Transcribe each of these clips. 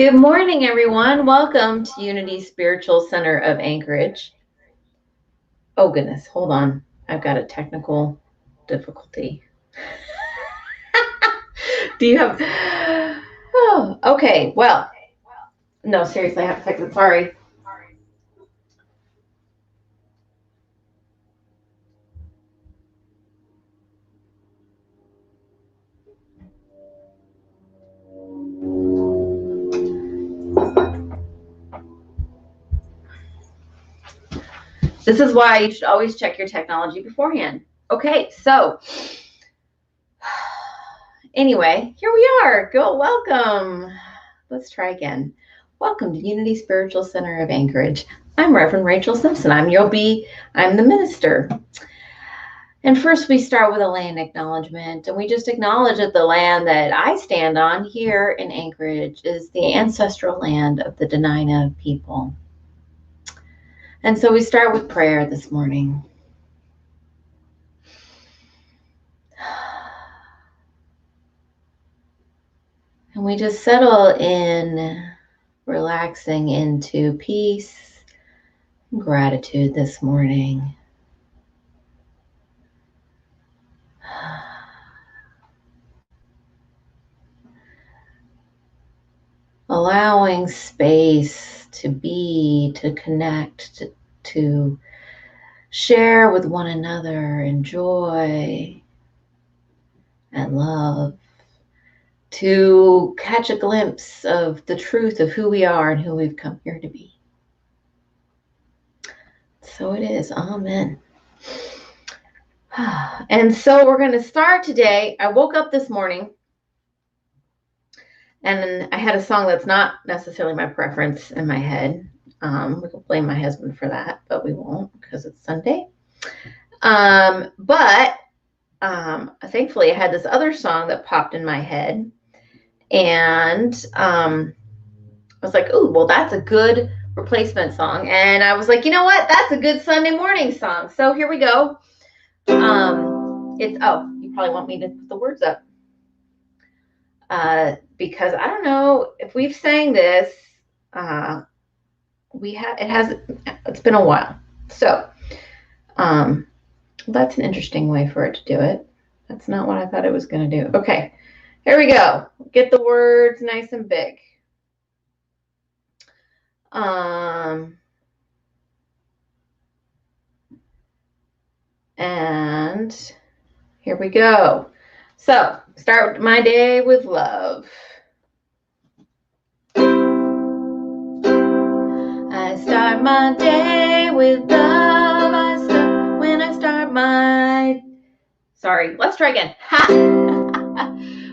Good morning, everyone. Welcome to Unity Spiritual Center of Anchorage. Oh, goodness. Hold on. I've got a technical difficulty. Do you have... Oh, okay. Well, no, seriously, I have to fix it. Sorry. This is why you should always check your technology beforehand. Okay, so anyway, here we are. Welcome. Let's try again. Welcome to Unity Spiritual Center of Anchorage. I'm Reverend Rachel Simpson. I'm the minister. And first we start with a land acknowledgement, and we just acknowledge that the land that I stand on here in Anchorage is the ancestral land of the Dena'ina people. And so we start with prayer this morning. And we just settle in, relaxing into peace and gratitude this morning. Allowing space to be, to connect, to share with one another in joy and love, to catch a glimpse of the truth of who we are and who we've come here to be. So it is. Amen. And so we're going to start today. I woke up this morning and I had a song that's not necessarily my preference in my head. We can blame my husband for that, but we won't because it's Sunday. But thankfully I had this other song that popped in my head. And I was like, "Ooh, well, that's a good replacement song." And I was like, "You know what? That's a good Sunday morning song." So here we go. You probably want me to put the words up. Because I don't know if we've sang this. It's been a while. So that's an interesting way for it to do it. That's not what I thought it was going to do. Okay, here we go. Get the words nice and big. And here we go. So, start my day with love. I start my day with love. Sorry, let's try again. Ha!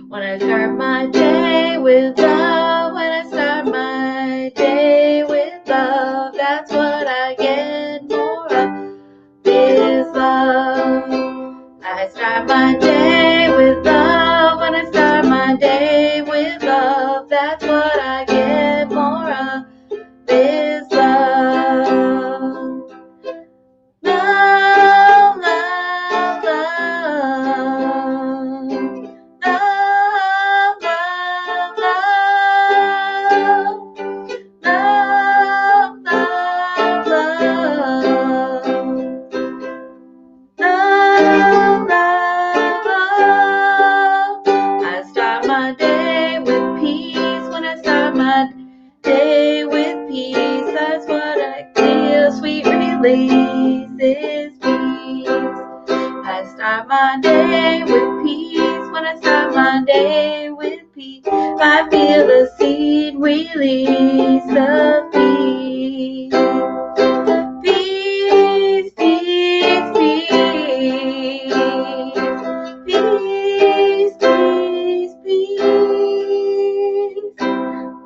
When I start my day with love, when I start my day with love, that's what I get more of is love. I start my day with love, when I start my day with love, that's what I get more of is love. Love, love, love. Love, love, love. Love, love, love. Love, love, love. I start my day with peace. When I start my day with peace, that's what I feel. Sweet release is peace. I start my day with peace. When I start my day with peace, I feel a seed release of peace. Peace, peace, peace. Peace, peace, peace.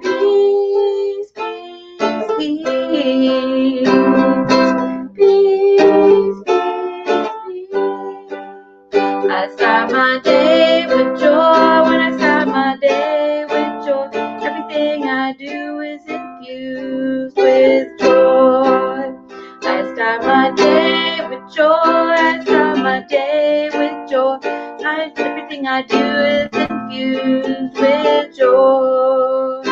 Peace, peace, peace. Peace, peace, peace. I start my day with joy. When I start my day with joy, everything I do is infused with joy. I start my day with joy. I start my day with joy. Everything I do is infused with joy.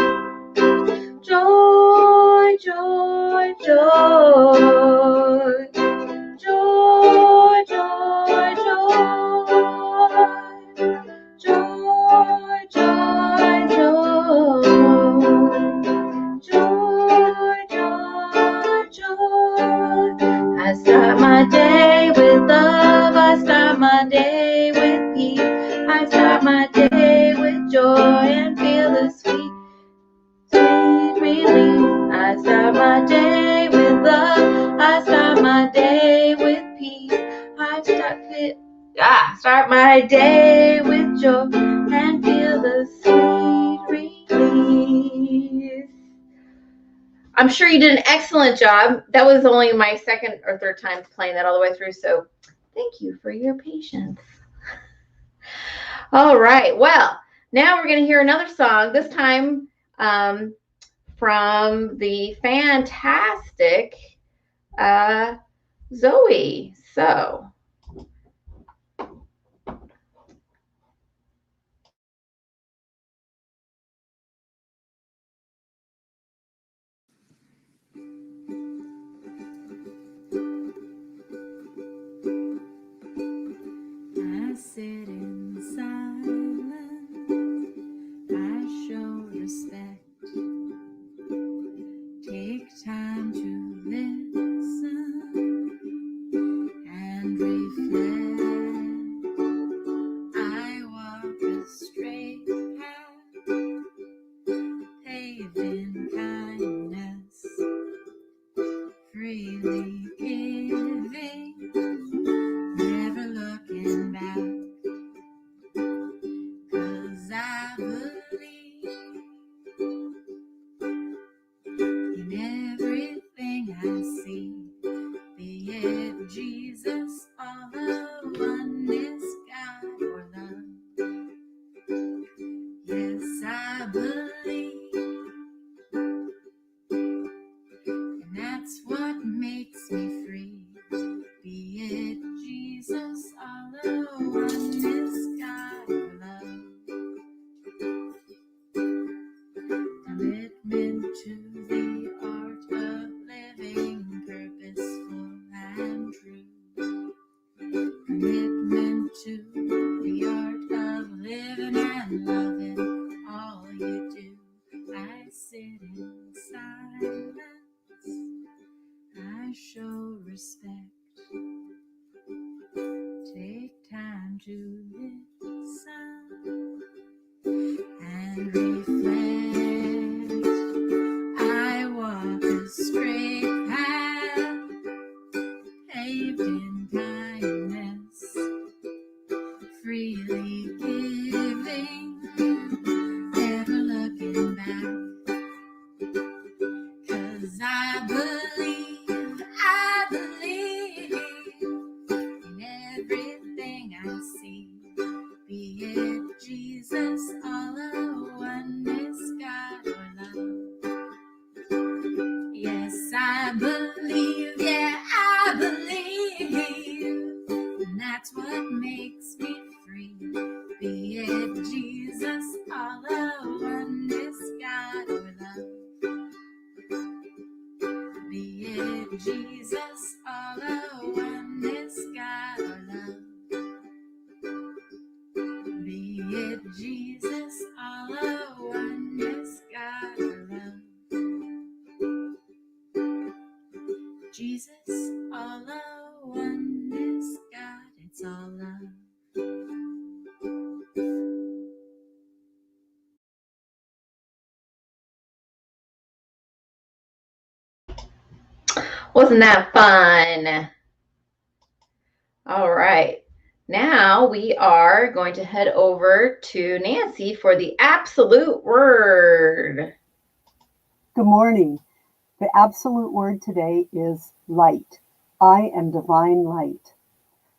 Joy, joy, joy. Joy, joy, joy. Joy, joy, joy. I start my day with love. I start my day with peace. I start my day with joy and feel the sweet, sweet relief. I start my day with love. I start my day with peace. I start my day with joy and feel the sweet relief. I'm sure you did an excellent job. That was only my second or third time playing that all the way through, so thank you for your patience. All right, well, now we're going to hear another song, this time from the fantastic Zoe. So, I sit in silence, I show respect, take time to listen and reflect. I walk a straight path, paved in kindness, freely giving, never looking back. 'Cause I believe in everything I see, be it Jesus, all the oneness, God or love. Yes, I believe, and that's what makes me free. Be it Jesus, all the oneness, God or love. Commitment to the art of living, purposeful and true. Commitment to the art of living and loving all you do. I sit in silence, I show respect, take time to listen and reflect. I walk a straight path, paved in kindness, freely giving, never looking back. 'Cause I believe in everything I see, be it Jesus, all of oneness, God or love. Yes, I believe, yeah, I believe, and that's what makes me free. Be it Jesus, all of oneness, God or love. Be it Jesus, all of oneness, God or love. Be it Jesus, all of oneness, God or love. Jesus, all of oneness, God, it's all love. wasn't that fun? All right. Now we are going to head over to Nancy for the absolute word. Good morning. The absolute word today is light. I am divine light.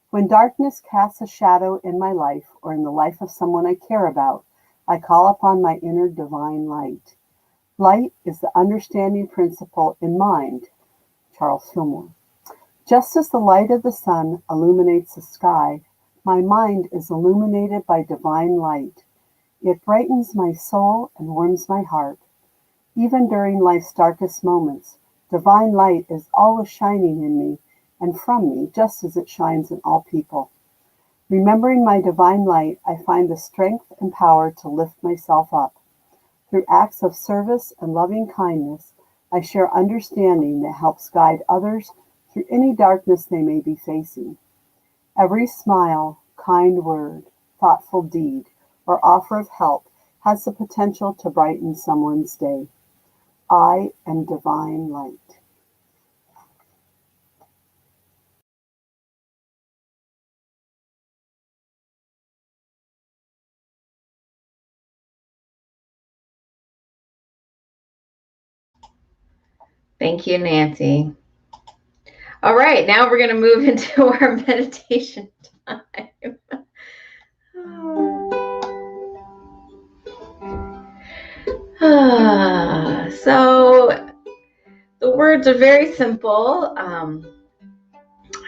When darkness casts a shadow in my life or in the life of someone I care about, I call upon my inner divine light. Light is the understanding principle in mind. Charles Fillmore. Just as the light of the sun illuminates the sky, my mind is illuminated by divine light. It brightens my soul and warms my heart. Even during life's darkest moments, Divine light is always shining in me and from me, just as it shines in all people. Remembering my divine light, I find the strength and power to lift myself up. Through acts of service and loving kindness, I share understanding that helps guide others through any darkness they may be facing. Every smile, kind word, thoughtful deed, or offer of help has the potential to brighten someone's day. I am divine light. Thank you, Nancy. All right, now we're going to move into our meditation time. So the words are very simple. I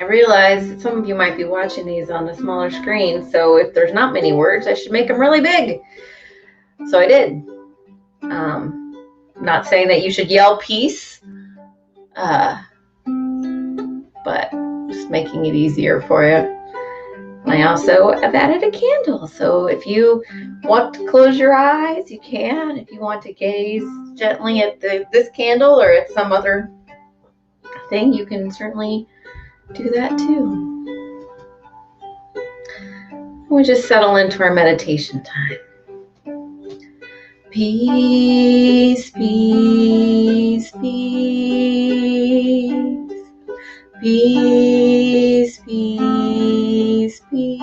realize that some of you might be watching these on a smaller screen, so if there's not many words, I should make them really big. So I did. Not saying that you should yell peace, but just making it easier for you. I also have added a candle, so if you want to close your eyes, you can. If you want to gaze gently at this candle or at some other thing, you can certainly do that too. We just settle into our meditation time. Peace, peace, peace. Peace, peace, peace.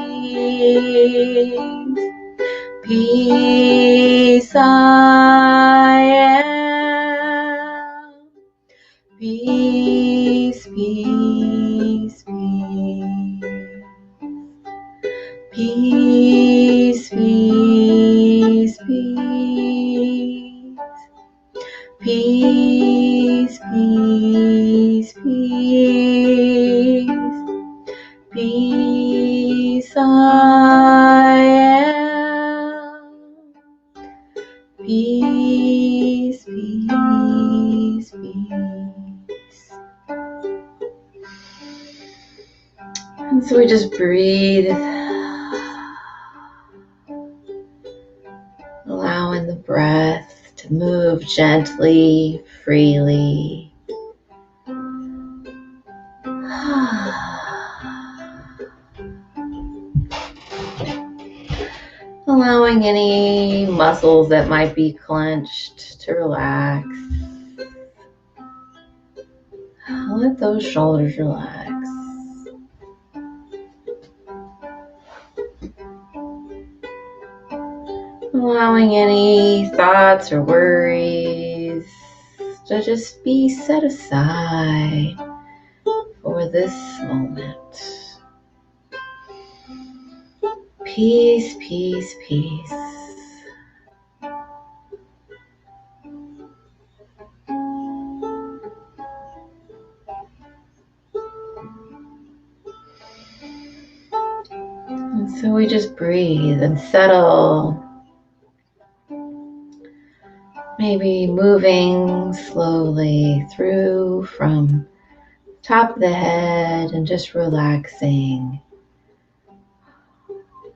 Peace I am. Peace, peace, peace. Peace, peace, peace. Peace, peace, peace. Peace I am. Peace, peace, peace. And so we just breathe, allowing the breath to move gently, freely. Allowing any muscles that might be clenched to relax. Let those shoulders relax. Allowing any thoughts or worries to just be set aside for this moment. Peace, peace, peace. And so we just breathe and settle. Maybe moving slowly through from top of the head and just relaxing.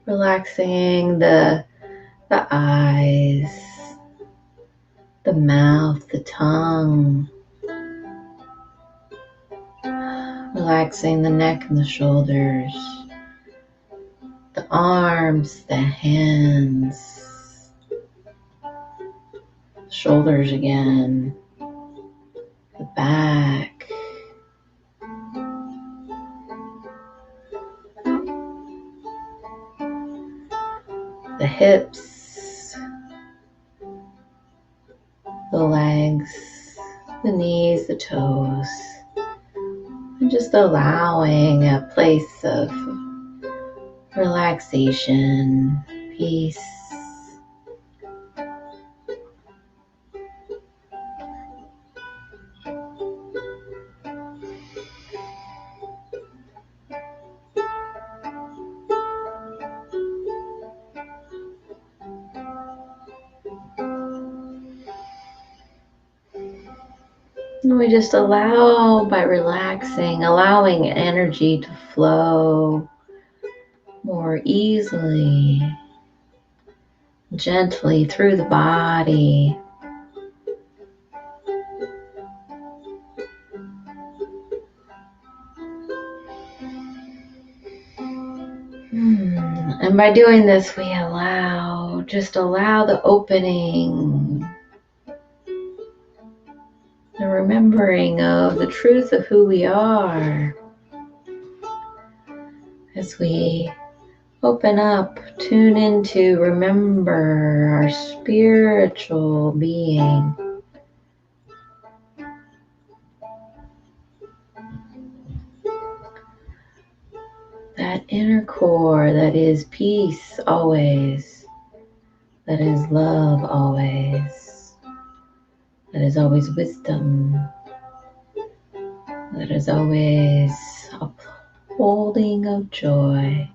Relaxing the eyes, the mouth, the tongue. Relaxing the neck and the shoulders, the arms, the hands, shoulders again, the back, the hips, the legs, the knees, the toes, and just allowing a place of relaxation, peace. And we just allow by relaxing, allowing energy to flow more easily, gently through the body. And by doing this, we just allow the opening, the remembering of the truth of who we are. As we open up, tune into, remember our spiritual being. That inner core that is peace always, that is love always, that is always wisdom, that is always upholding of joy,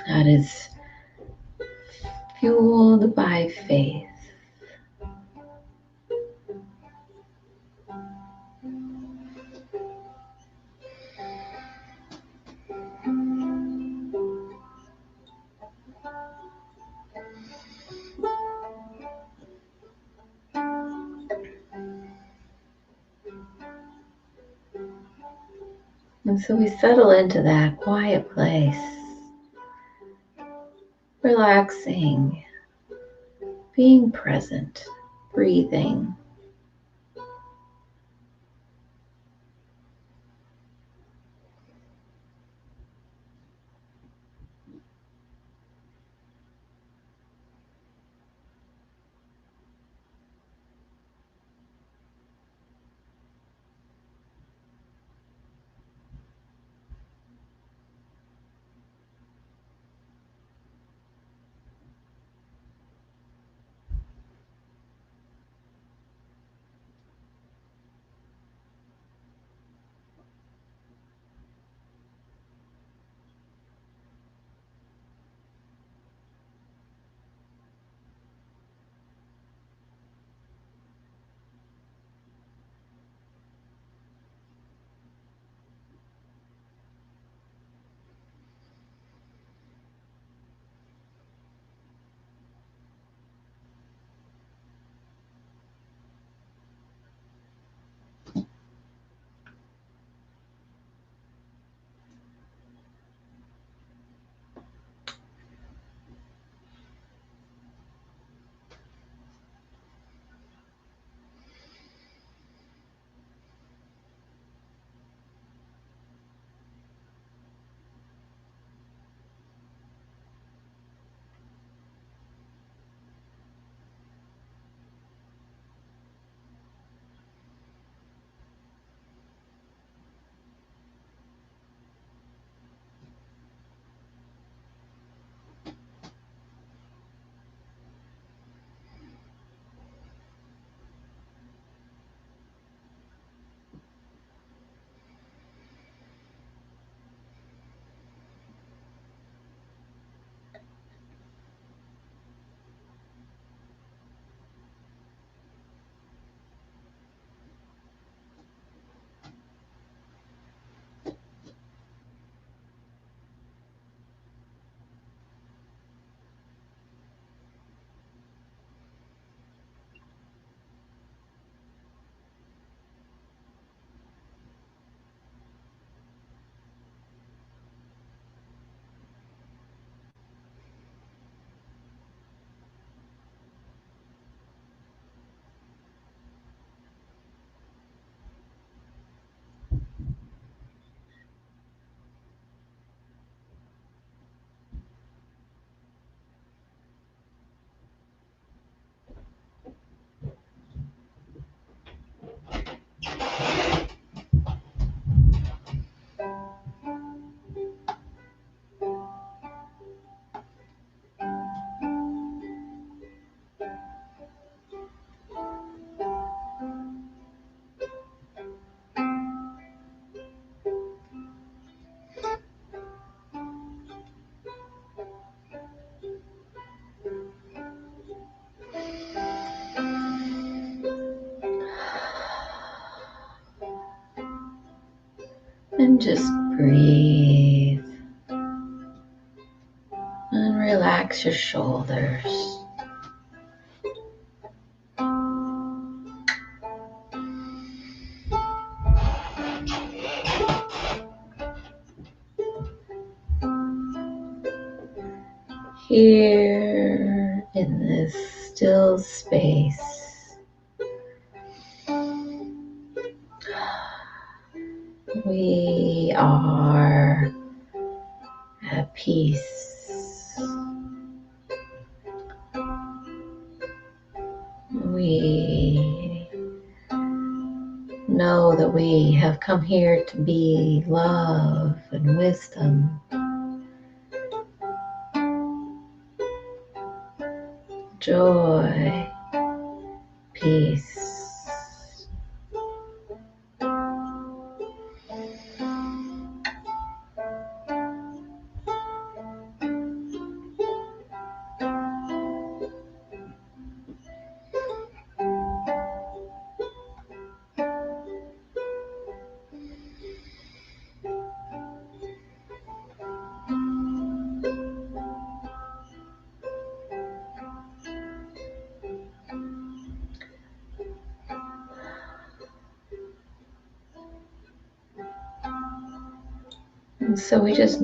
that is fueled by faith. And so we settle into that quiet place, relaxing, being present, breathing. And just breathe. And relax your shoulders. Here in this still space, we are at peace. We know that we have come here to be love and wisdom, joy, peace. And so we just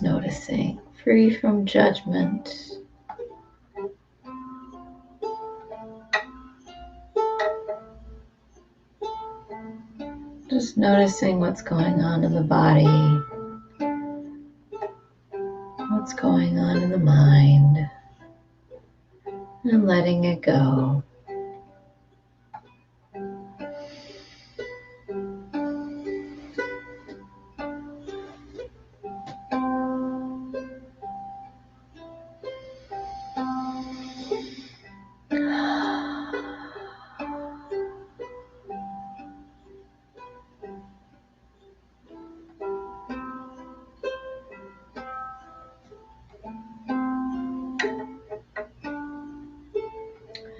noticing, free from judgment. Just noticing what's going on in the body, what's going on in the mind, and letting it go.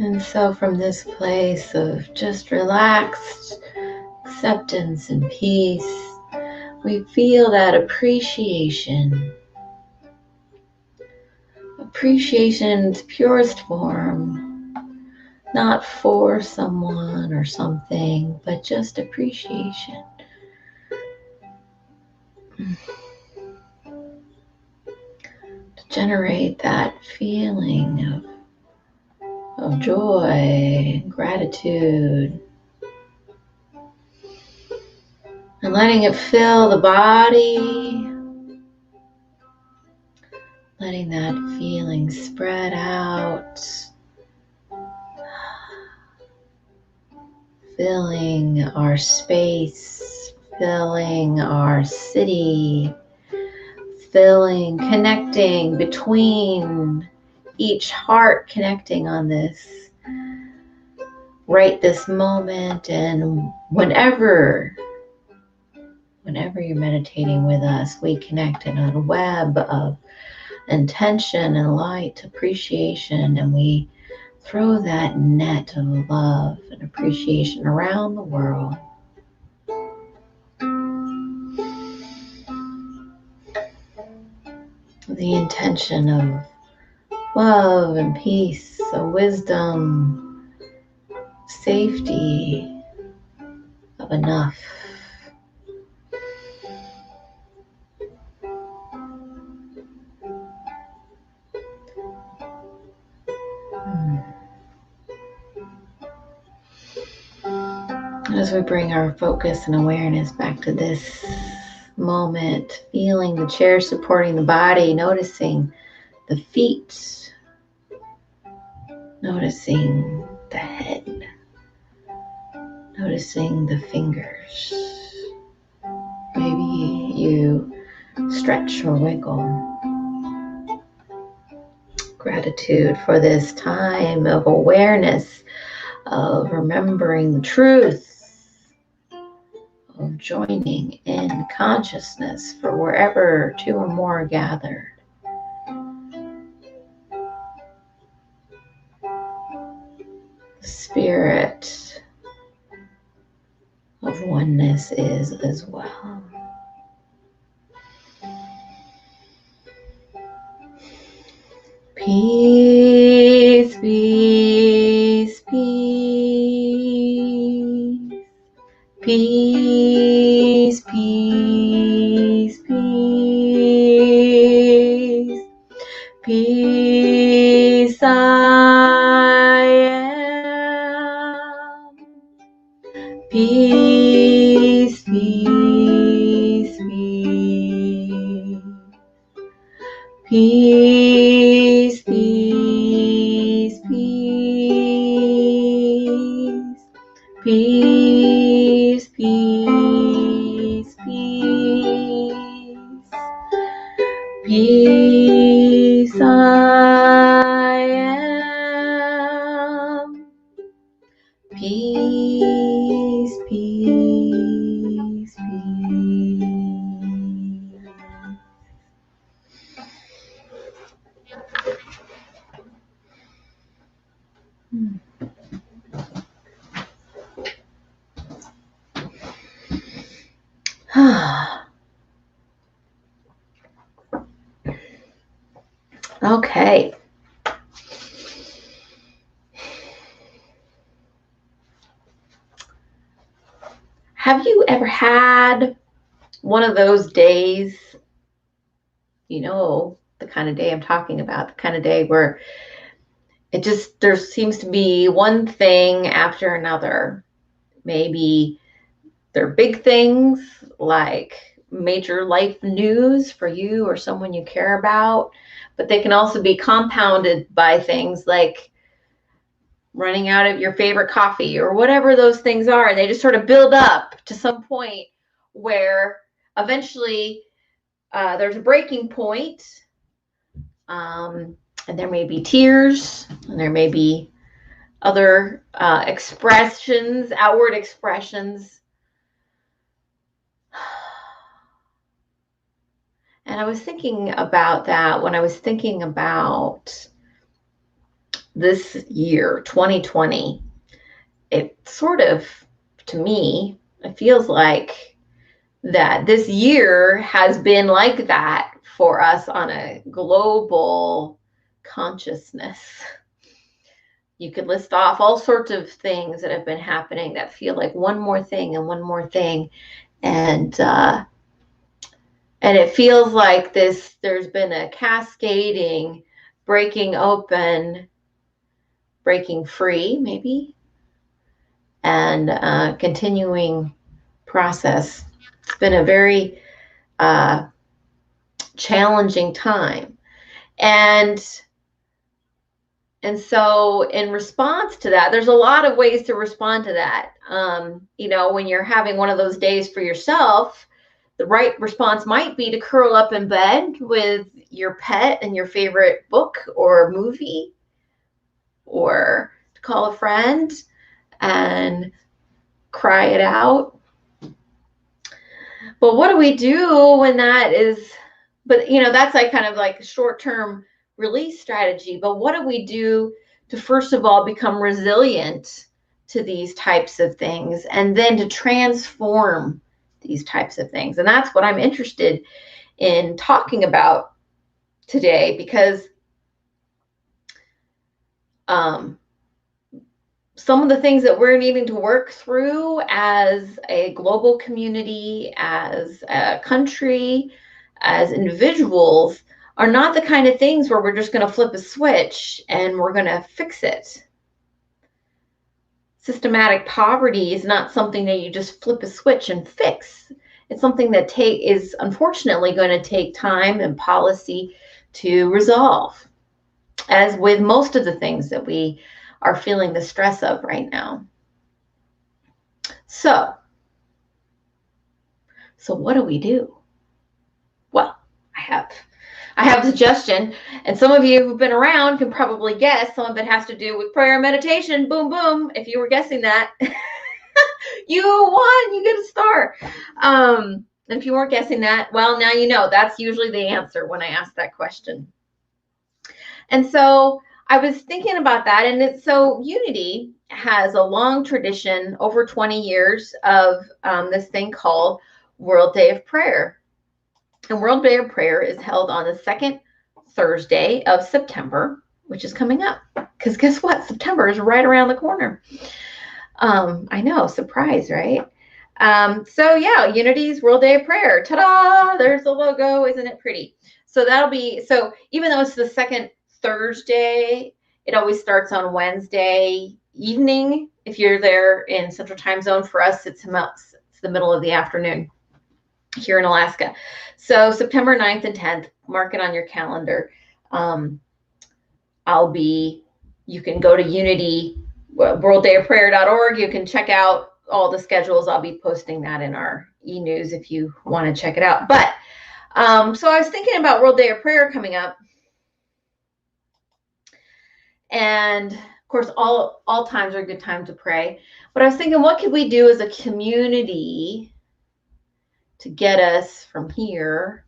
And so from this place of just relaxed acceptance and peace, we feel that appreciation. Appreciation in its purest form, not for someone or something, but just appreciation. To generate that feeling of joy, gratitude, and letting it fill the body, letting that feeling spread out, filling our space, filling our city, connecting between each heart, connecting on this right this moment. And whenever you're meditating with us, we connect in a web of intention and light, appreciation, and we throw that net of love and appreciation around the world. The intention of love and peace, of wisdom, safety, of enough. As we bring our focus and awareness back to this moment, feeling the chair supporting the body, noticing the feet, noticing the head, noticing the fingers. Maybe you stretch or wiggle. Gratitude for this time of awareness, of remembering the truth, of joining in consciousness for wherever two or more are gathered. spirit of oneness is as well. Peace, peace, peace. Peace, peace, peace. Peace I am. Peace, peace, peace. Peace, peace, peace. Peace, peace, peace. Peace I am. Peace, peace, peace. Okay. Have you ever had one of those days, you know, the kind of day I'm talking about, the kind of day where there seems to be one thing after another. Maybe they're big things like major life news for you or someone you care about, but they can also be compounded by things like running out of your favorite coffee or whatever those things are. They just sort of build up to some point where eventually there's a breaking point, and there may be tears, and there may be other expressions, outward expressions. And I was thinking about that when I was thinking about this year, 2020. It sort of, to me, it feels like that this year has been like that for us on a global consciousness. You could list off all sorts of things that have been happening that feel like one more thing and one more thing. And it feels like there's been a cascading, breaking open, breaking free, maybe, and continuing process. It's been a very challenging time. And so in response to that, there's a lot of ways to respond to that. You know, when you're having one of those days for yourself, the right response might be to curl up in bed with your pet and your favorite book or movie, or to call a friend and cry it out. But what do we do when that is, but you know, that's like kind of like a short-term release strategy. But what do we do to, first of all, become resilient to these types of things, and then to transform these types of things? And that's what I'm interested in talking about today, because some of the things that we're needing to work through as a global community, as a country, as individuals, are not the kind of things where we're just going to flip a switch and we're going to fix it. Systematic poverty is not something that you just flip a switch and fix. It's something that is unfortunately going to take time and policy to resolve, as with most of the things that we are feeling the stress of right now. So what do we do? Well, I have a suggestion, and some of you who've been around can probably guess. Some of it has to do with prayer and meditation. Boom, boom. If you were guessing that, you won. You get a star. And if you weren't guessing that, well, now you know. That's usually the answer when I ask that question. And so I was thinking about that, and it's so unity has a long tradition, over 20 years, of this thing called World Day of Prayer. And World Day of Prayer is held on the second Thursday of September, which is coming up. Because guess what? September is right around the corner. I know, surprise, right? So yeah, Unity's World Day of Prayer. Ta-da! There's the logo. Isn't it pretty? So that'll be, so even though it's the second Thursday, it always starts on Wednesday evening. If you're there in Central Time Zone, for us, it's the middle of the afternoon here in Alaska. So September 9th and 10th, mark it on your calendar. You can go to Unity, worlddayofprayer.org. You can check out all the schedules. I'll be posting that in our e-news if you want to check it out. But so I was thinking about World Day of Prayer coming up. And of course, all times are a good time to pray. But I was thinking, what could we do as a community to get us from here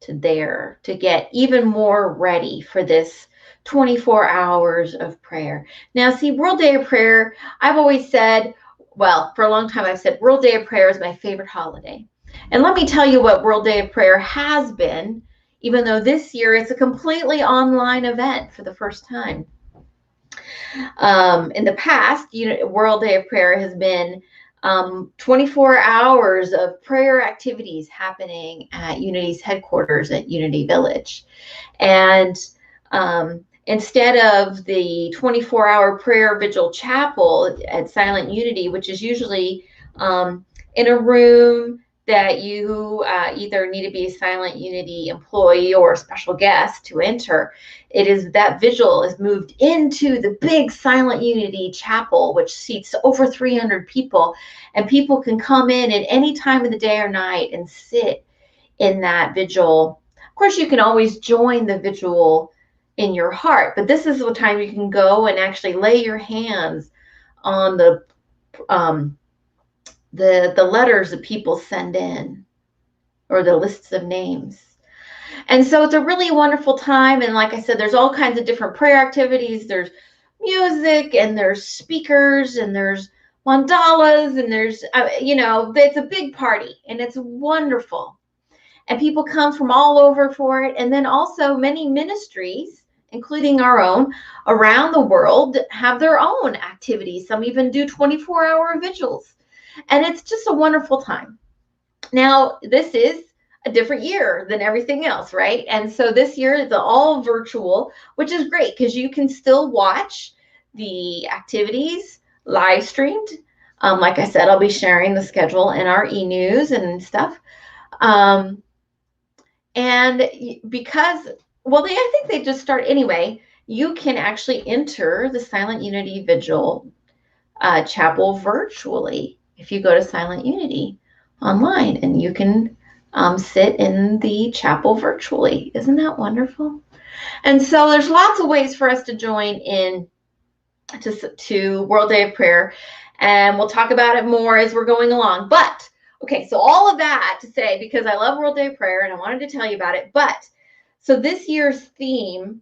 to there, to get even more ready for this 24 hours of prayer. Now, see, World Day of Prayer, I've always said, well, for a long time, I've said World Day of Prayer is my favorite holiday. And let me tell you what World Day of Prayer has been, even though this year it's a completely online event for the first time. In the past, World Day of Prayer has been 24 hours of prayer activities happening at Unity's headquarters at Unity Village. And instead of the 24-hour prayer vigil chapel at Silent Unity, which is usually in a room that you either need to be a Silent Unity employee or a special guest to enter, that vigil is moved into the big Silent Unity chapel, which seats over 300 people, and people can come in at any time of the day or night and sit in that vigil. Of course, you can always join the vigil in your heart, but this is the time you can go and actually lay your hands on the letters that people send in, or the lists of names. And so it's a really wonderful time. And like I said, there's all kinds of different prayer activities. There's music, and there's speakers, and there's mandalas, and there's, it's a big party, and it's wonderful. And people come from all over for it. And then also many ministries, including our own, around the world have their own activities. Some even do 24-hour vigils. And it's just a wonderful time. Now, this is a different year than everything else, right? And so this year is all virtual, which is great because you can still watch the activities live streamed. Like I said, I'll be sharing the schedule in our e-news and stuff. And because, I think they just start anyway, you can actually enter the Silent Unity Vigil chapel virtually if you go to Silent Unity online, and you can sit in the chapel virtually. Isn't that wonderful? And so there's lots of ways for us to join in to World Day of Prayer, and we'll talk about it more as we're going along. But okay, so all of that to say, because I love World Day of Prayer and I wanted to tell you about it. But so this year's theme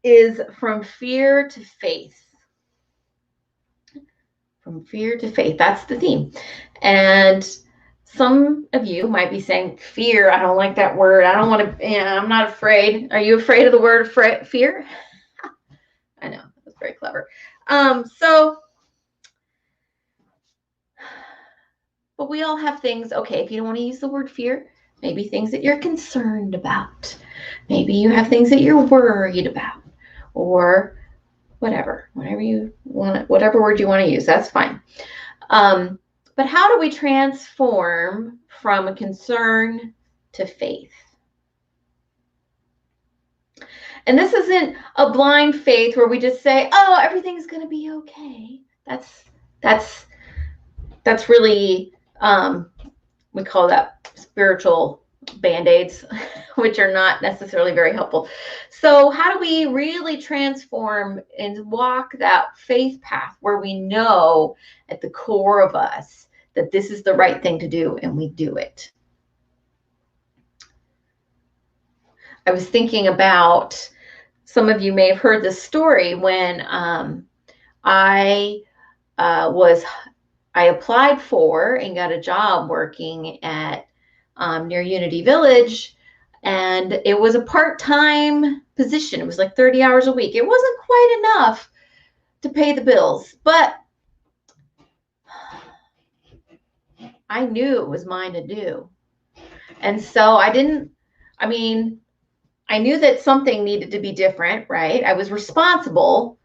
is From Fear to Faith. From fear to faith. That's the theme. And some of you might be saying, fear, I don't like that word. I don't want to, I'm not afraid. Are you afraid of the word fear? I know, that's very clever. But we all have things, okay, if you don't want to use the word fear, maybe things that you're concerned about. Maybe you have things that you're worried about, or whatever word you want to use, that's fine. But how do we transform from a concern to faith? And this isn't a blind faith where we just say, oh, everything's going to be okay. That's really, we call that spiritual Band-Aids, which are not necessarily very helpful. So how do we really transform and walk that faith path where we know at the core of us that this is the right thing to do, and we do it? I was thinking about, some of you may have heard this story when I I applied for and got a job working at near Unity Village, and it was a part-time position. It was like 30 hours a week. It wasn't quite enough to pay the bills, but I knew it was mine to do. And so I knew that something needed to be different, right? I was responsible.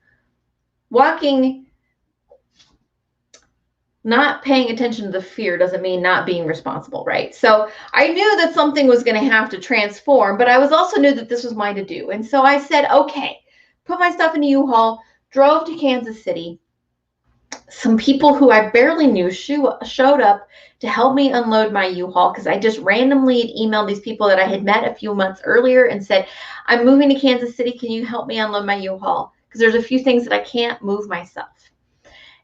Walking, not paying attention to the fear doesn't mean not being responsible, right? So I knew that something was going to have to transform, but I also knew that this was mine to do. And so I said, okay, put my stuff in a U-Haul, drove to Kansas City. Some people who I barely knew showed up to help me unload my U-Haul, because I just randomly had emailed these people that I had met a few months earlier and said, I'm moving to Kansas City. Can you help me unload my U-Haul? Because there's a few things that I can't move myself.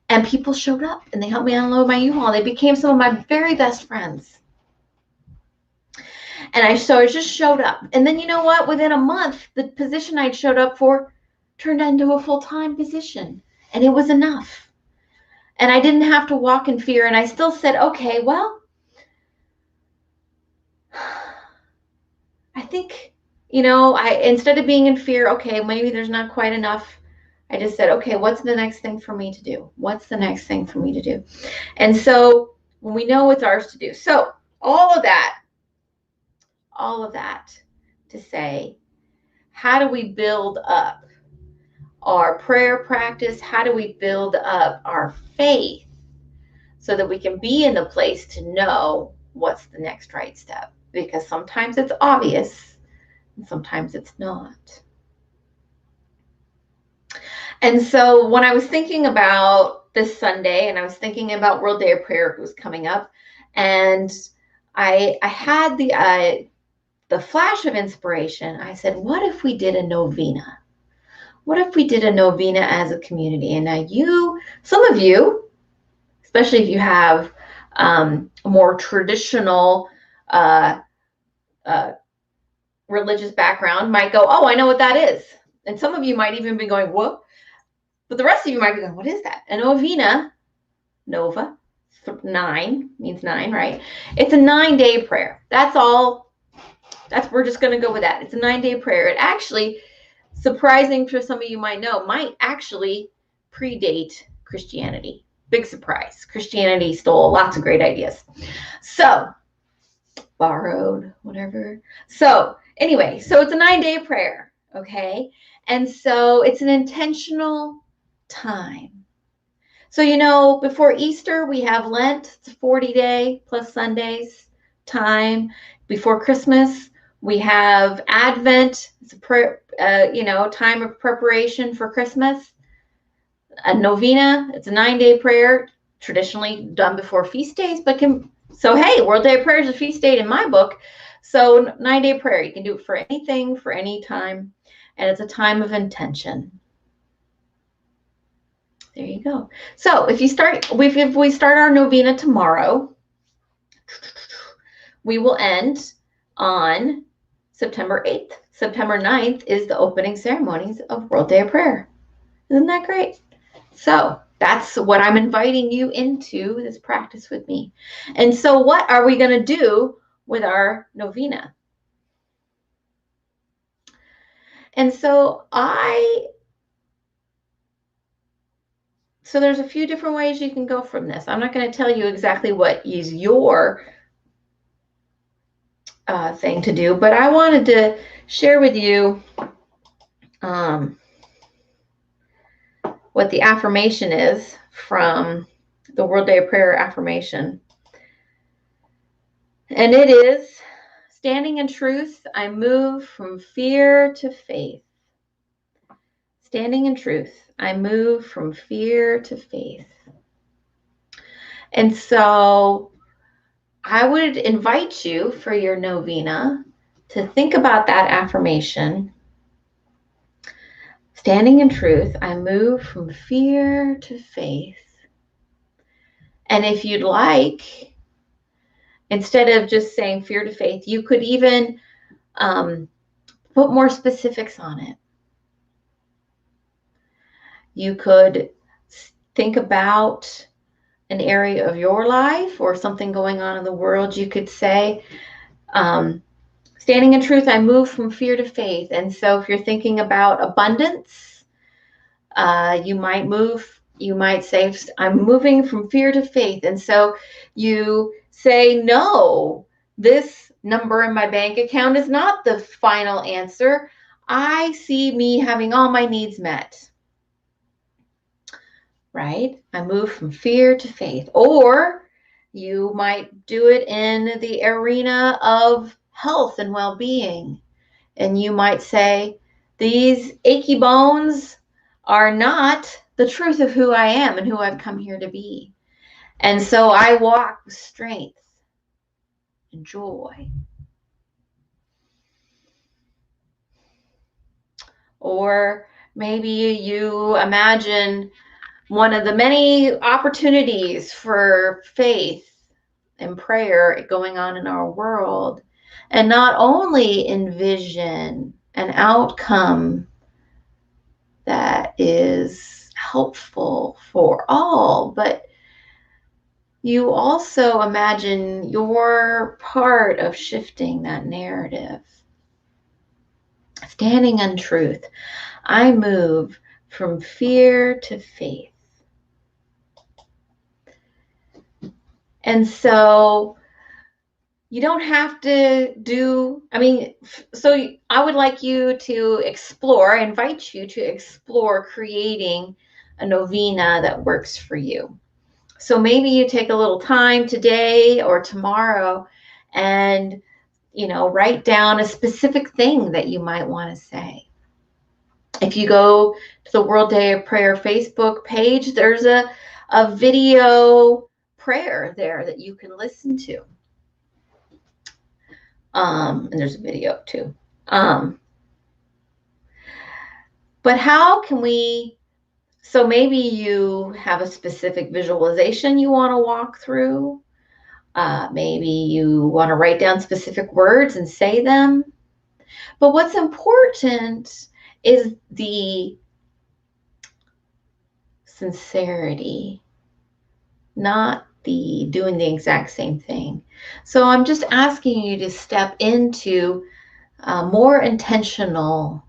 And people showed up and they helped me unload my U-Haul. They became some of my very best friends. And I just showed up. And then you know what? Within a month, the position I'd showed up for turned into a full-time position. And it was enough. And I didn't have to walk in fear. And I still said, okay, well, I think, instead of being in fear, okay, maybe there's not quite enough. I just said, okay, what's the next thing for me to do? What's the next thing for me to do? And so when we know it's ours to do. So all of that to say, how do we build up our prayer practice? How do we build up our faith so that we can be in the place to know what's the next right step? Because sometimes it's obvious and sometimes it's not. And so when I was thinking about this Sunday, and I was thinking about World Day of Prayer was coming up, and I had the flash of inspiration. I said, what if we did a novena? What if we did a novena as a community? And now some of you, especially if you have a more traditional religious background, might go, oh, I know what that is. And some of you might even be going, what? But the rest of you might be going, what is that? A novena, nova, 9, means 9, right? It's a 9-day prayer. That's all. We're just going to go with that. It's a 9-day prayer. It actually, surprising for some of you might know, might actually predate Christianity. Big surprise. Christianity stole lots of great ideas. So, borrowed, whatever. So, anyway, so it's a 9-day prayer, okay? And so it's an intentional time. So, before Easter, we have Lent. It's a 40-day plus Sundays time. Before Christmas, we have Advent. It's a prayer, time of preparation for Christmas. A novena. It's a 9-day prayer, traditionally done before feast days, so hey, World Day of Prayer is a feast date in my book. So 9-day prayer, you can do it for anything, for any time, and it's a time of intention. There you go. So if we start our novena tomorrow, we will end on September 8th. September 9th is the opening ceremonies of World Day of Prayer. Isn't that great? So that's what I'm inviting you into, this practice with me. And so what are we going to do with our novena? And so there's a few different ways you can go from this. I'm not going to tell you exactly what is your thing to do, but I wanted to share with you what the affirmation is from the World Day of Prayer affirmation. And it is, standing in truth, I move from fear to faith. Standing in truth, I move from fear to faith. And so I would invite you for your novena to think about that affirmation. Standing in truth, I move from fear to faith. And if you'd like, instead of just saying fear to faith, you could even put more specifics on it. You could think about an area of your life or something going on in the world, you could say, standing in truth, I move from fear to faith. And so if you're thinking about abundance, you might say, I'm moving from fear to faith. And so you say, no, this number in my bank account is not the final answer. I see me having all my needs met. Right? I move from fear to faith. Or you might do it in the arena of health and well-being. And you might say, these achy bones are not the truth of who I am and who I've come here to be. And so I walk with strength and joy. Or maybe you imagine one of the many opportunities for faith and prayer going on in our world, and not only envision an outcome that is helpful for all, but you also imagine your part of shifting that narrative. Standing in truth, I move from fear to faith. And so you don't have to do, so I would like you to explore, I invite you to explore creating a novena that works for you. So maybe you take a little time today or tomorrow and, write down a specific thing that you might want to say. If you go to the World Day of Prayer Facebook page, there's a video prayer there that you can listen to. And there's a video too. But how can we, so maybe you have a specific visualization you want to walk through. Maybe you want to write down specific words and say them. But what's important is the sincerity, not the doing the exact same thing. So I'm just asking you to step into a more intentional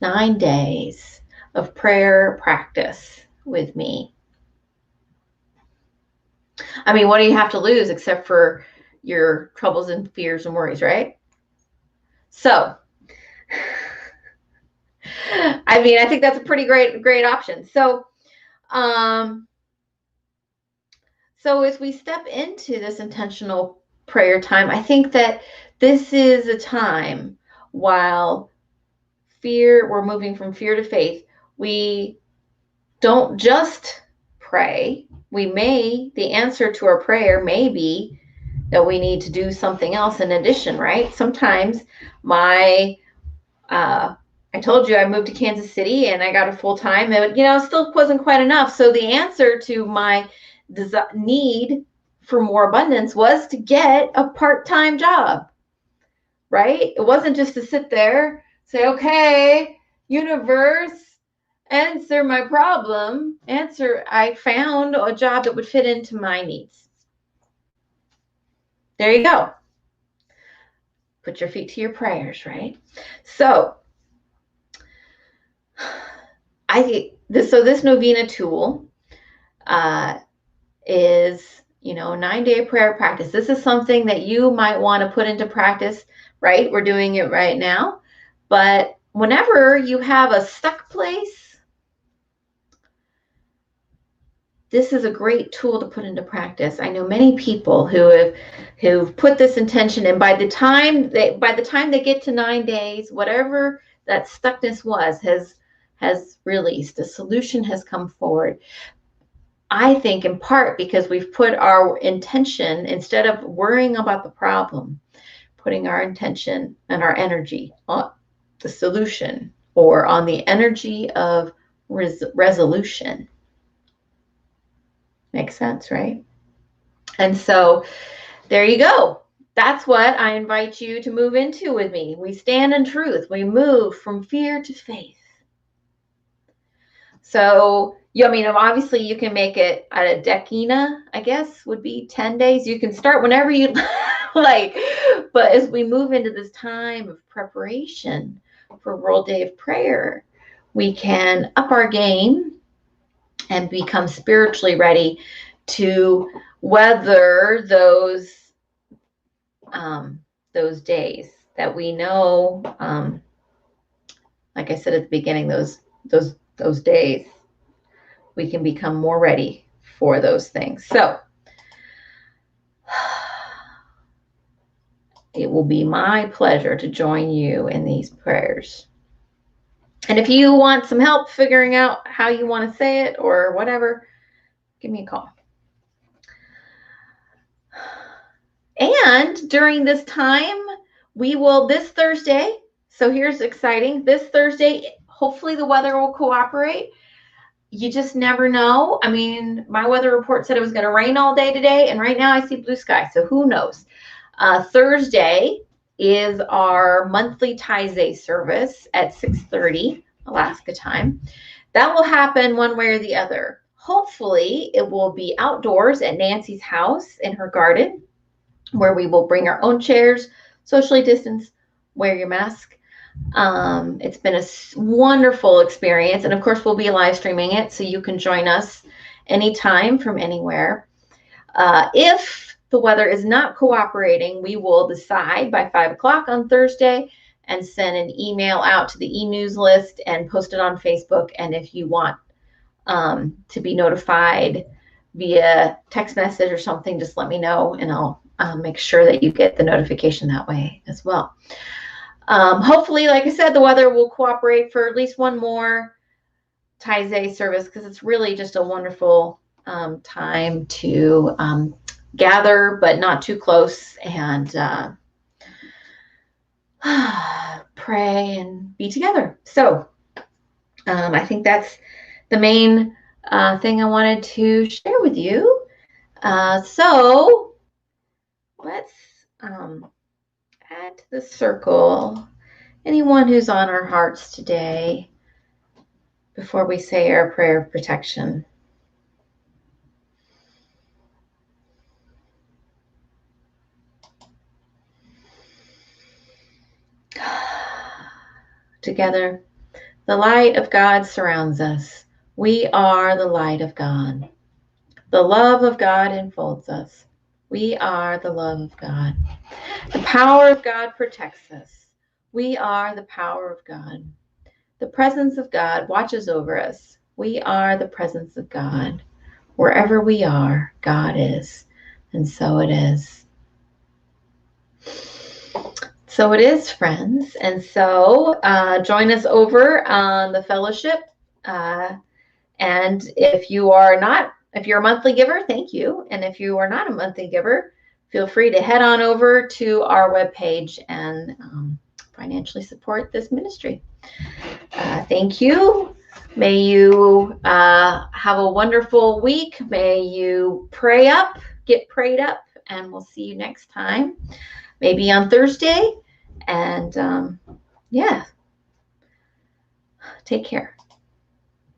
9 days of prayer practice with me. What do you have to lose except for your troubles and fears and worries, right? So, I think that's a pretty great option. So, so as we step into this intentional prayer time, I think that this is a time while we're moving from fear to faith. We don't just pray. The answer to our prayer may be that we need to do something else in addition, right? Sometimes I told you I moved to Kansas City and I got a full-time, and still wasn't quite enough. So the answer to my need for more abundance was to get a part-time job, right? It wasn't just to sit there, say, okay, universe, answer my problem. I found a job that would fit into my needs. There you go. Put your feet to your prayers, right? So this novena tool is, 9-day prayer practice. This is something that you might want to put into practice, right? We're doing it right now. But whenever you have a stuck place, this is a great tool to put into practice. I know many people who've put this intention, and by the time they get to 9 days, whatever that stuckness was has released. A solution has come forward. I think in part because we've put our intention, instead of worrying about the problem, putting our intention and our energy on the solution or on the energy of resolution. Makes sense, right? And so there you go. That's what I invite you to move into with me. We stand in truth. We move from fear to faith. So I mean, obviously you can make it at a decina, I guess, would be 10 days. You can start whenever you like. But as we move into this time of preparation for World Day of Prayer, we can up our game and become spiritually ready to weather those days that we know, like I said at the beginning, those days we can become more ready for those things. So it will be my pleasure to join you in these prayers. And if you want some help figuring out how you want to say it or whatever, give me a call. And during this time, we will, this Thursday, so here's exciting, this Thursday, hopefully the weather will cooperate. You just never know. I mean, my weather report said it was going to rain all day today, and right now I see blue sky, so who knows? Thursday is our monthly Taizé service at 6:30 Alaska time. That will happen one way or the other. Hopefully, it will be outdoors at Nancy's house in her garden, where we will bring our own chairs, socially distance, wear your mask. It's been a wonderful experience. And of course, we'll be live streaming it, so you can join us anytime from anywhere. If the weather is not cooperating, we will decide by 5 o'clock on Thursday and send an email out to the e-news list and post it on Facebook. And if you want to be notified via text message or something, just let me know, and I'll make sure that you get the notification that way as well. Hopefully, like I said, the weather will cooperate for at least one more Taizé service, because it's really just a wonderful time to gather, but not too close, and pray and be together. So I think that's the main thing I wanted to share with you. So let's add to the circle anyone who's on our hearts today before we say our prayer of protection. Together, the light of God surrounds us. We are the light of God. The love of God enfolds us. We are the love of God. The power of God protects us. We are the power of God. The presence of God watches over us. We are the presence of God. Wherever we are, God is. And so it is. So it is, friends. And so join us over on the fellowship. And if you're a monthly giver, thank you. And if you are not a monthly giver, feel free to head on over to our webpage and financially support this ministry. Thank you. May you have a wonderful week. May you pray up, get prayed up, and we'll see you next time, maybe on Thursday. And yeah, take care.